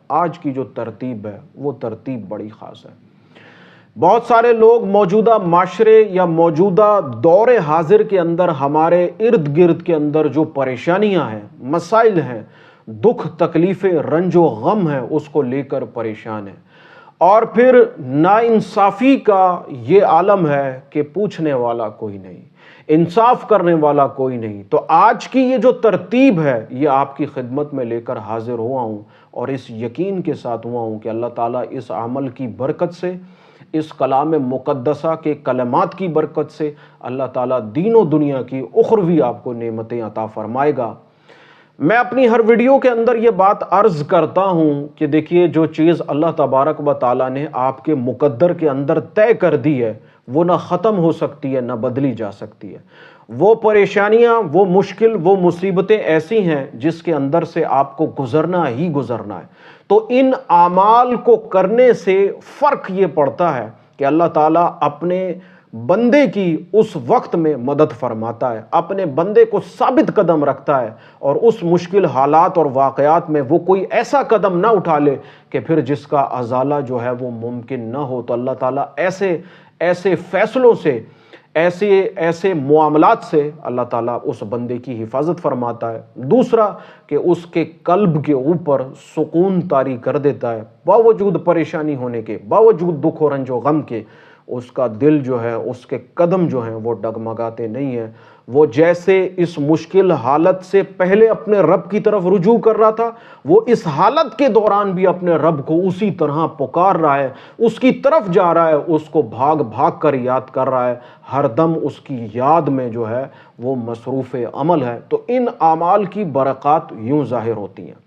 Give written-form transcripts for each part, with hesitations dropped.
آج کی جو ترتیب ہے وہ ترتیب بڑی خاص ہے۔ بہت سارے لوگ موجودہ معاشرے یا موجودہ دور حاضر کے اندر ہمارے ارد گرد کے اندر جو پریشانیاں ہیں، مسائل ہیں، دکھ تکلیفیں، رنج و غم ہیں، اس کو لے کر پریشان ہیں، اور پھر ناانصافی کا یہ عالم ہے کہ پوچھنے والا کوئی نہیں، انصاف کرنے والا کوئی نہیں۔ تو آج کی یہ جو ترتیب ہے یہ آپ کی خدمت میں لے کر حاضر ہوا ہوں، اور اس یقین کے ساتھ ہوا ہوں کہ اللہ تعالیٰ اس عمل کی برکت سے، اس کلام مقدسہ کے کلمات کی برکت سے اللہ تعالیٰ دین و دنیا کی اخروی آپ کو نعمتیں عطا فرمائے گا۔ میں اپنی ہر ویڈیو کے اندر یہ بات عرض کرتا ہوں کہ دیکھیے، جو چیز اللہ تبارک و تعالیٰ نے آپ کے مقدر کے اندر طے کر دی ہے وہ نہ ختم ہو سکتی ہے نہ بدلی جا سکتی ہے۔ وہ پریشانیاں، وہ مشکل، وہ مصیبتیں ایسی ہیں جس کے اندر سے آپ کو گزرنا ہی گزرنا ہے۔ تو ان اعمال کو کرنے سے فرق یہ پڑتا ہے کہ اللہ تعالیٰ اپنے بندے کی اس وقت میں مدد فرماتا ہے، اپنے بندے کو ثابت قدم رکھتا ہے، اور اس مشکل حالات اور واقعات میں وہ کوئی ایسا قدم نہ اٹھا لے کہ پھر جس کا ازالہ جو ہے وہ ممکن نہ ہو۔ تو اللہ تعالیٰ ایسے فیصلوں سے، ایسے معاملات سے اللہ تعالیٰ اس بندے کی حفاظت فرماتا ہے۔ دوسرا کہ اس کے قلب کے اوپر سکون طاری کر دیتا ہے، باوجود پریشانی ہونے کے، باوجود دکھ و رنج و غم کے، اس کا دل جو ہے، اس کے قدم جو ہیں وہ ڈگمگاتے نہیں ہیں۔ وہ جیسے اس مشکل حالت سے پہلے اپنے رب کی طرف رجوع کر رہا تھا، وہ اس حالت کے دوران بھی اپنے رب کو اسی طرح پکار رہا ہے، اس کی طرف جا رہا ہے، اس کو بھاگ بھاگ کر یاد کر رہا ہے، ہر دم اس کی یاد میں جو ہے وہ مصروف عمل ہے۔ تو ان اعمال کی برکات یوں ظاہر ہوتی ہیں۔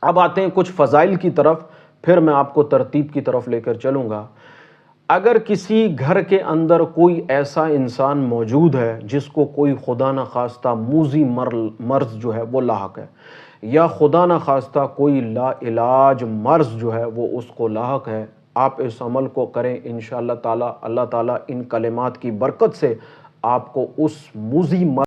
اب آتے ہیں کچھ فضائل کی طرف، پھر میں آپ کو ترتیب کی طرف لے کر چلوں گا۔ اگر کسی گھر کے اندر کوئی ایسا انسان موجود ہے جس کو کوئی خدا نخواستہ موذی مرض جو ہے وہ لاحق ہے، یا خدا نخواستہ کوئی لا علاج مرض جو ہے وہ اس کو لاحق ہے، آپ اس عمل کو کریں، انشاءاللہ تعالی اللہ تعالیٰ ان کلمات کی برکت سے آپ کو اس موذی مرض